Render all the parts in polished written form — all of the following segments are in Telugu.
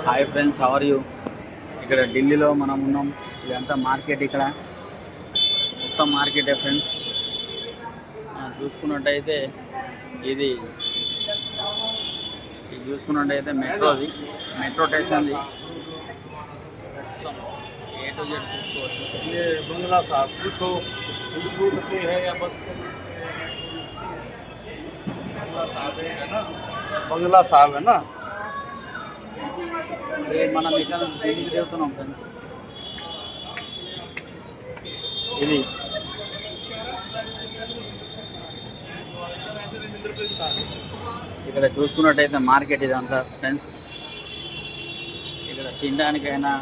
Hi friends, how are you? ఇక్కడ ఢిల్లీలో మనం ఉన్నాం. ఇదంతా మార్కెట్. ఇక్కడ మొత్తం మార్కెటే ఫ్రెండ్స్. చూసుకున్నట్టయితే ఇది చూసుకున్నట్టయితే మెట్రో స్టేషన్ది ఏ టు జెడ్ చూసుకోవచ్చు. ये बंगला साहब पूछो इस रूट पे है या बस बंगला साहब है ना, बंगला साहब है ना। మనం ఇక్కడ ఢిల్లీకి తిరుగుతున్నాం ఫ్రెండ్స్. ఇది ఇక్కడ చూసుకున్నట్టయితే మార్కెట్ ఇదంతా ఫ్రెండ్స్. ఇక్కడ తినడానికైనా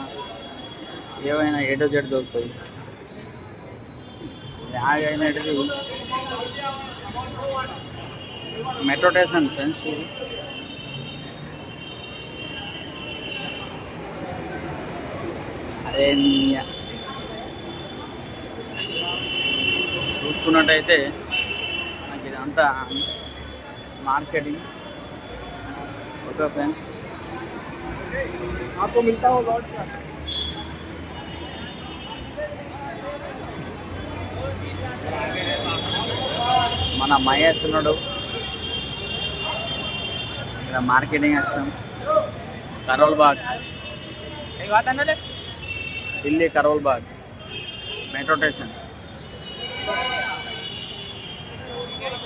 ఏవైనా ఏ టు జెడ్ దొరుకుతాయి. బ్యాగ్ అయినది మెట్రో స్టేషన్ ఫ్రెండ్స్. ఇది అదే చూసుకున్నట్టయితే నాకు ఇదంతా మార్కెటింగ్. ఓకే ఫ్రెండ్స్, आपको मिलता हो लॉट का మన మహేష్ ఉన్నాడు ఇక్కడ మార్కెటింగ్ వేస్తాం. కరోల్ బాగ్, ఢిల్లీ కరోల్ బాగ్ మెట్రో స్టేషన్.